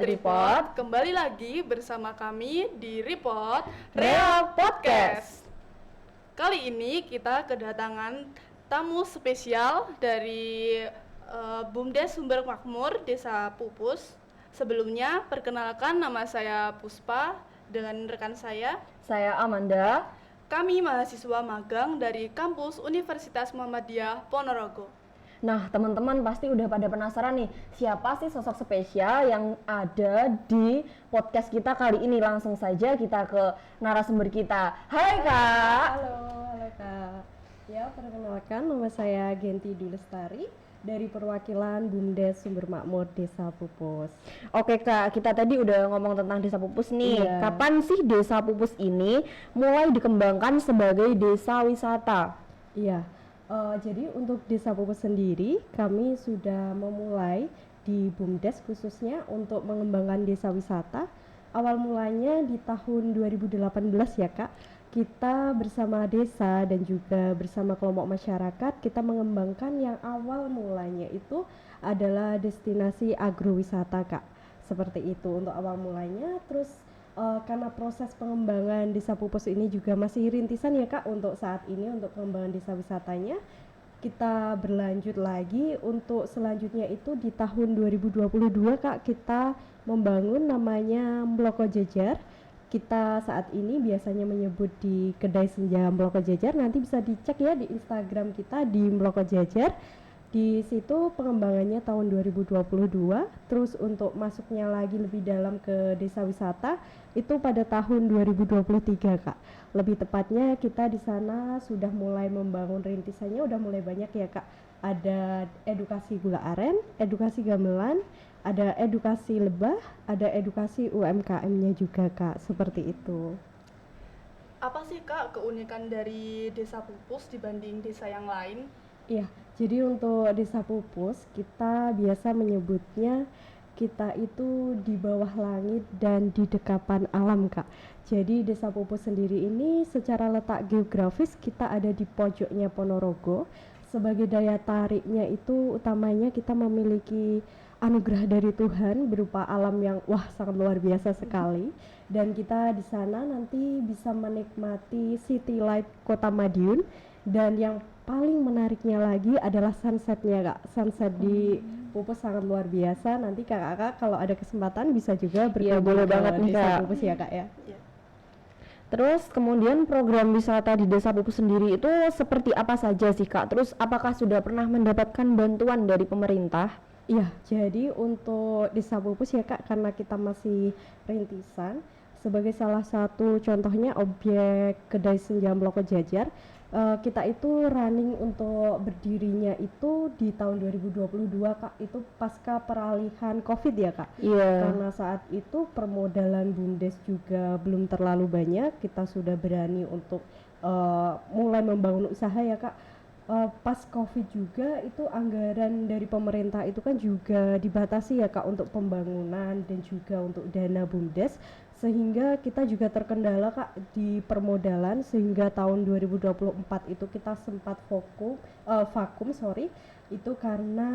Report. Kembali lagi bersama kami di Report Real Podcast. Kali ini kita kedatangan tamu spesial dari BUMDes Sumber Makmur Desa Pupus. Sebelumnya perkenalkan, nama saya Puspa dengan rekan saya Amanda. Kami mahasiswa magang dari kampus Universitas Muhammadiyah Ponorogo. Nah, teman-teman pasti udah pada penasaran nih, siapa sih sosok spesial yang ada di podcast kita kali ini? Langsung saja kita ke narasumber kita. Hai Kak. Halo Kak. Ya, perkenalkan nama saya Genti Dulestari dari perwakilan BUMDes Sumber Makmur Desa Pupus. Oke Kak, kita tadi udah ngomong tentang Desa Pupus nih. Iya. Kapan sih Desa Pupus ini mulai dikembangkan sebagai desa wisata? Iya. Jadi untuk Desa Pupus sendiri kami sudah memulai di BUMDes khususnya untuk mengembangkan desa wisata. Awal mulanya di tahun 2018 ya Kak. Kita bersama desa dan juga bersama kelompok masyarakat kita mengembangkan yang awal mulanya itu adalah destinasi agrowisata Kak. Seperti itu untuk awal mulanya. Terus karena proses pengembangan Desa Pupus ini juga masih rintisan ya Kak untuk saat ini untuk pengembangan desa wisatanya, kita berlanjut lagi untuk selanjutnya itu di tahun 2022 Kak kita membangun namanya Mloko Jejer. Kita saat ini biasanya menyebut di Kedai Senja Mloko Jejer, nanti bisa dicek ya di Instagram kita di Mloko Jejer. Di situ pengembangannya tahun 2022, terus untuk masuknya lagi lebih dalam ke desa wisata itu pada tahun 2023 Kak. Lebih tepatnya kita di sana sudah mulai membangun rintisannya, udah mulai banyak ya Kak. Ada edukasi gula aren, edukasi gamelan, ada edukasi lebah, ada edukasi UMKM-nya juga Kak, seperti itu. Apa sih Kak keunikan dari Desa Pupus dibanding desa yang lain? Iya, jadi untuk Desa Pupus kita biasa menyebutnya kita itu di bawah langit dan di dekapan alam Kak. Jadi Desa Pupus sendiri ini secara letak geografis kita ada di pojoknya Ponorogo. Sebagai daya tariknya itu utamanya kita memiliki anugerah dari Tuhan berupa alam yang sangat luar biasa sekali. Dan kita di sana nanti bisa menikmati City Light Kota Madiun, dan yang paling menariknya lagi adalah sunsetnya Kak. Sunset di Pupus sangat luar biasa. Nanti kakak-kakak kalau ada kesempatan bisa juga berkunjung boleh ke banget nih, Desa Kak. Pupus ya Kak ya. Terus kemudian program wisata di Desa Pupus sendiri itu seperti apa saja sih Kak? Terus apakah sudah pernah mendapatkan bantuan dari pemerintah? Iya, jadi untuk Desa Pupus ya Kak, karena kita masih rintisan, sebagai salah satu contohnya objek Kedai Senja Mloko Jejer, kita itu running untuk berdirinya itu di tahun 2022 Kak, itu pasca peralihan COVID ya Kak. Iya. Karena saat itu permodalan BUMDes juga belum terlalu banyak, kita sudah berani untuk mulai membangun usaha ya Kak. Pas COVID juga itu anggaran dari pemerintah itu kan juga dibatasi ya Kak untuk pembangunan dan juga untuk dana BUMDes, sehingga kita juga terkendala Kak di permodalan, sehingga tahun 2024 itu kita sempat vakum itu karena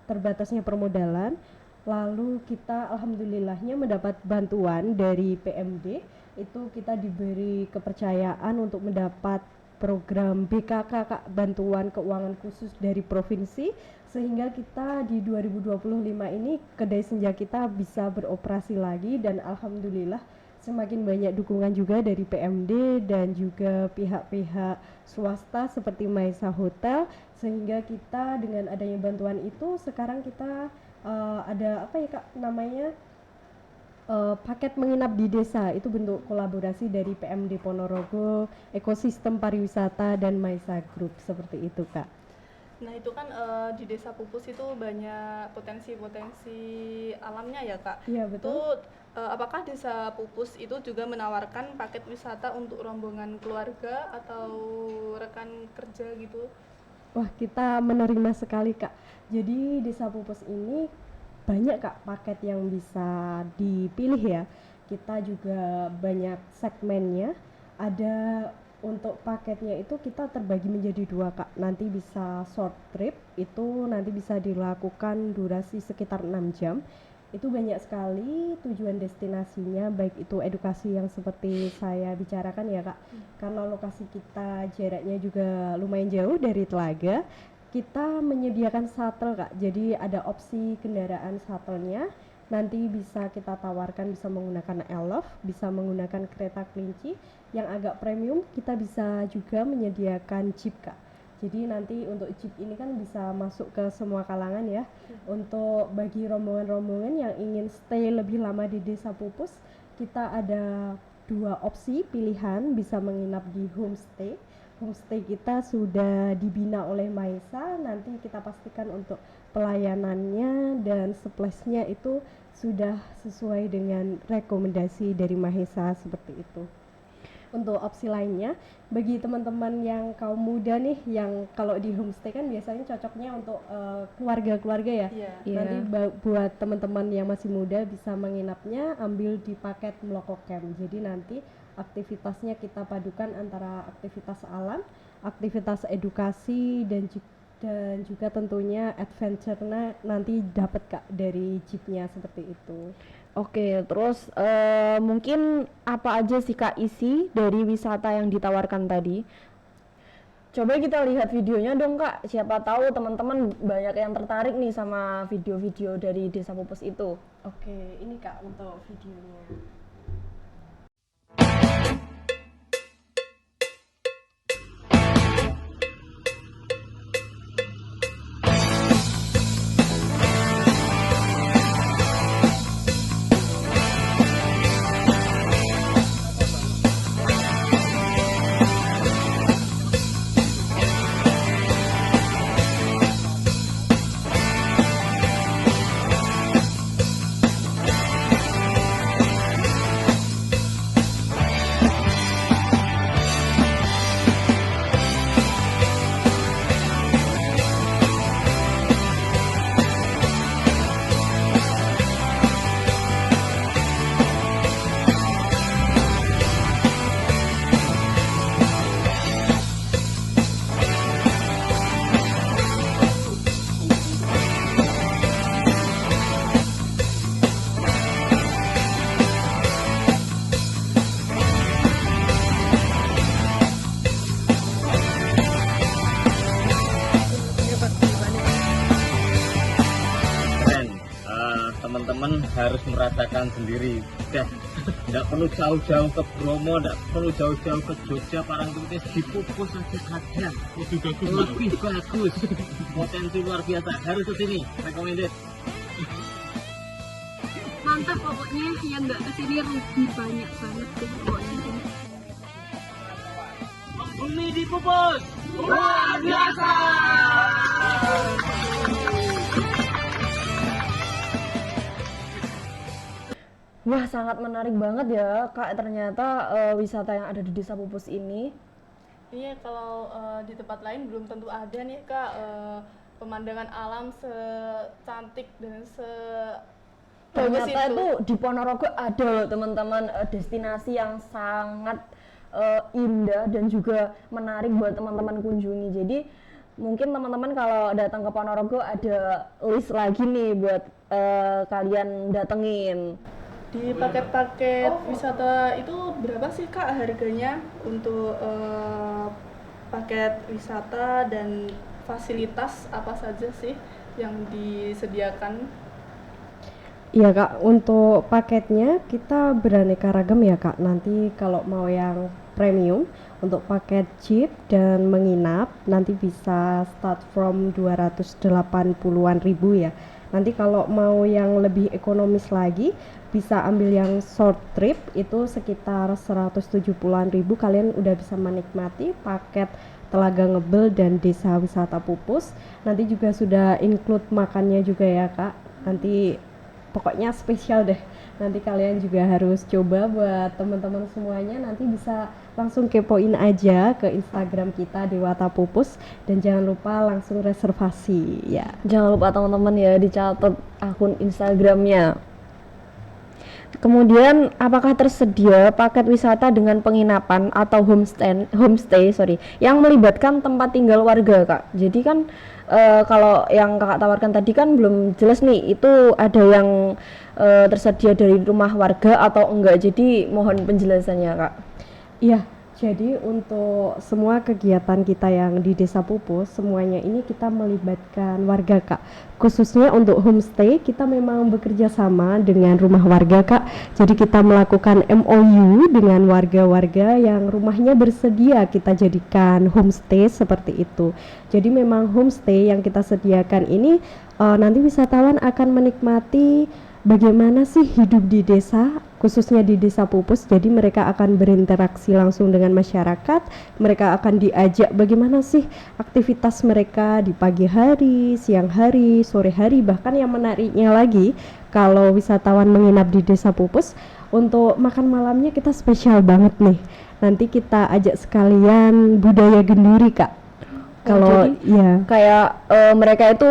terbatasnya permodalan. Lalu kita alhamdulillahnya mendapat bantuan dari PMD, itu kita diberi kepercayaan untuk mendapat program BKK Kak, bantuan keuangan khusus dari provinsi, sehingga kita di 2025 ini Kedai Senja kita bisa beroperasi lagi, dan alhamdulillah semakin banyak dukungan juga dari PMD dan juga pihak-pihak swasta seperti Maisa Hotel, sehingga kita dengan adanya bantuan itu sekarang kita ada apa ya Kak namanya, paket menginap di desa, itu bentuk kolaborasi dari PMD Ponorogo, Ekosistem Pariwisata dan Maisa Group, seperti itu Kak. Nah itu kan di Desa Pupus itu banyak potensi-potensi alamnya ya Kak. Iya betul. Itu apakah Desa Pupus itu juga menawarkan paket wisata untuk rombongan keluarga atau rekan kerja gitu? Wah, kita menerima sekali Kak. Jadi Desa Pupus ini banyak Kak paket yang bisa dipilih ya. Kita juga banyak segmennya. Ada untuk paketnya itu kita terbagi menjadi 2 Kak. Nanti bisa short trip, itu nanti bisa dilakukan durasi sekitar 6 jam. itu banyak sekali tujuan destinasinya, baik itu edukasi yang seperti saya bicarakan ya Kak. Karena lokasi kita jaraknya juga lumayan jauh dari Telaga, kita menyediakan shuttle Kak. Jadi ada opsi kendaraan shuttle-nya. Nanti bisa kita tawarkan, bisa menggunakan Elf, bisa menggunakan kereta kelinci. Yang agak premium kita bisa juga menyediakan jeep Kak. Jadi nanti untuk jeep ini kan bisa masuk ke semua kalangan ya. Untuk bagi rombongan-rombongan yang ingin stay lebih lama di Desa Pupus, kita ada 2 opsi pilihan, bisa menginap di homestay. Homestay kita sudah dibina oleh Maisa, nanti kita pastikan untuk pelayanannya dan splash-nya itu sudah sesuai dengan rekomendasi dari Mahesa seperti itu. Untuk opsi lainnya, bagi teman-teman yang kaum muda nih, yang kalau di homestay kan biasanya cocoknya untuk keluarga-keluarga ya. Iya. Nanti buat teman-teman yang masih muda bisa menginapnya ambil di paket Mloko Camp. Jadi nanti aktivitasnya kita padukan antara aktivitas alam, aktivitas edukasi dan juga tentunya adventure-nya nanti dapat Kak dari jeepnya seperti itu. Oke, terus mungkin apa aja sih Kak isi dari wisata yang ditawarkan tadi? Coba kita lihat videonya dong Kak, siapa tahu teman-teman banyak yang tertarik nih sama video-video dari Desa Pupus itu. Oke, ini Kak untuk videonya. Teman-teman harus merasakan sendiri. Tidak perlu jauh-jauh ke Bromo, tidak perlu jauh-jauh ke Jogja, Parangtritis, di Pupus saja ada. Lebih bagus. Potensi luar biasa. Harus ke sini. Recommended. Mantap pokoknya, yang nggak kesini rugi banyak banget tuh pokoknya. Bumi di Pupus luar biasa. Wah, sangat menarik banget ya Kak, ternyata wisata yang ada di Desa Pupus ini. Iya, kalau di tempat lain belum tentu ada nih Kak, pemandangan alam secantik dan bagus Ternyata itu di Ponorogo ada loh teman-teman, destinasi yang sangat indah dan juga menarik buat teman-teman kunjungi. Jadi mungkin teman-teman kalau datang ke Ponorogo ada list lagi nih buat kalian datengin. Di paket-paket wisata itu berapa sih Kak harganya untuk paket wisata dan fasilitas apa saja sih yang disediakan? Iya Kak, untuk paketnya kita beraneka ragam ya Kak. Nanti kalau mau yang premium untuk paket jeep dan menginap nanti bisa start from 280-an ribu ya. Nanti kalau mau yang lebih ekonomis lagi bisa ambil yang short trip itu sekitar 170-an ribu, kalian udah bisa menikmati paket Telaga Ngebel dan Desa Wisata Pupus. Nanti juga sudah include makannya juga ya Kak. Nanti pokoknya spesial deh. Nanti kalian juga harus coba buat teman-teman semuanya. Nanti bisa langsung kepoin aja ke Instagram kita Dewata Pupus dan jangan lupa langsung reservasi ya. Jangan lupa teman-teman ya dicatat akun Instagramnya. Kemudian apakah tersedia paket wisata dengan penginapan atau homestay yang melibatkan tempat tinggal warga, Kak? Jadi kan kalau yang Kakak tawarkan tadi kan belum jelas nih, itu ada yang tersedia dari rumah warga atau enggak. Jadi mohon penjelasannya, Kak. Iya, jadi untuk semua kegiatan kita yang di Desa Pupus, semuanya ini kita melibatkan warga, Kak. Khususnya untuk homestay, kita memang bekerja sama dengan rumah warga, Kak. Jadi kita melakukan MOU dengan warga-warga yang rumahnya bersedia kita jadikan homestay seperti itu. Jadi memang homestay yang kita sediakan ini nanti wisatawan akan menikmati bagaimana sih hidup di desa, khususnya di Desa Pupus. Jadi mereka akan berinteraksi langsung dengan masyarakat, mereka akan diajak bagaimana sih aktivitas mereka di pagi hari, siang hari, sore hari. Bahkan yang menariknya lagi, kalau wisatawan menginap di Desa Pupus, untuk makan malamnya kita spesial banget nih. Nanti kita ajak sekalian budaya genduri, Kak. Kalau ya kayak mereka itu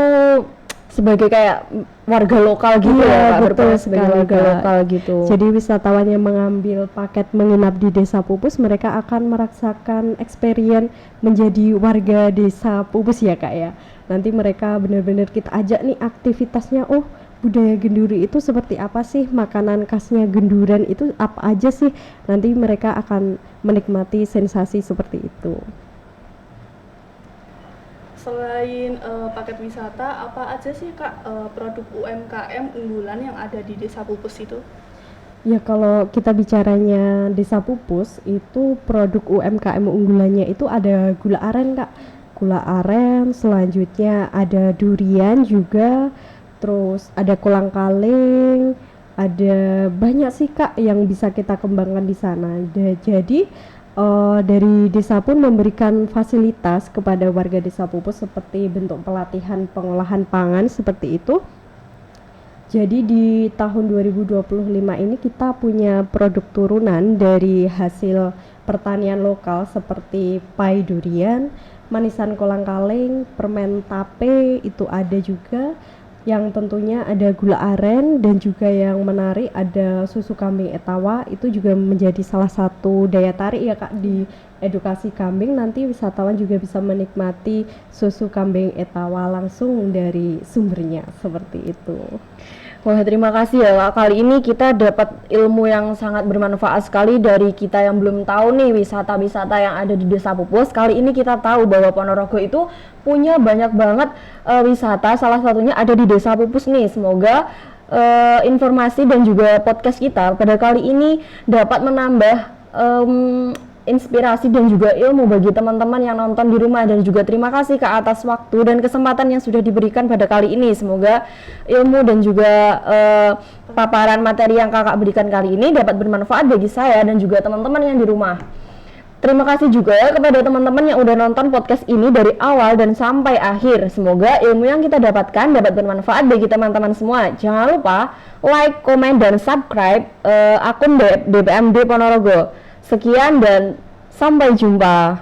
sebagai kayak warga lokal gitu ya, Kak, betul berperan sebagai sekali, warga Kak. lokal gitu. Jadi wisatawan yang mengambil paket menginap di Desa Pupus, mereka akan merasakan experience menjadi warga Desa Pupus ya, Kak ya. Nanti mereka benar-benar kita ajak nih aktivitasnya, oh budaya genduri itu seperti apa sih, makanan khasnya genduran itu apa aja sih. Nanti mereka akan menikmati sensasi seperti itu. Selain paket wisata, apa aja sih Kak produk UMKM unggulan yang ada di Desa Pupus itu? Ya kalau kita bicaranya Desa Pupus itu produk UMKM unggulannya itu ada gula aren, Kak. Gula aren, selanjutnya ada durian juga, terus ada kolang-kaling, ada banyak sih, Kak, yang bisa kita kembangkan di sana. Jadi dari desa pun memberikan fasilitas kepada warga Desa Pupus seperti bentuk pelatihan pengolahan pangan seperti itu. Jadi di tahun 2025 ini kita punya produk turunan dari hasil pertanian lokal seperti pai durian, manisan kolang-kaling, permen tape itu ada juga, yang tentunya ada gula aren, dan juga yang menarik ada susu kambing etawa. Itu juga menjadi salah satu daya tarik ya, Kak, di edukasi kambing. Nanti wisatawan juga bisa menikmati susu kambing etawa langsung dari sumbernya seperti itu. Wah, terima kasih ya, Kak. Kali ini kita dapat ilmu yang sangat bermanfaat sekali dari kita yang belum tahu nih wisata-wisata yang ada di Desa Pupus. Kali ini kita tahu bahwa Ponorogo itu punya banyak banget wisata, salah satunya ada di Desa Pupus nih. Semoga informasi dan juga podcast kita pada kali ini dapat menambah inspirasi dan juga ilmu bagi teman-teman yang nonton di rumah. Dan juga terima kasih, Kak, atas waktu dan kesempatan yang sudah diberikan pada kali ini. Semoga ilmu dan juga paparan materi yang Kakak berikan kali ini dapat bermanfaat bagi saya dan juga teman-teman yang di rumah. Terima kasih juga kepada teman-teman yang udah nonton podcast ini dari awal dan sampai akhir. Semoga ilmu yang kita dapatkan dapat bermanfaat bagi teman-teman semua. Jangan lupa like, komen, dan subscribe akun DPMD Ponorogo. Sekian dan sampai jumpa.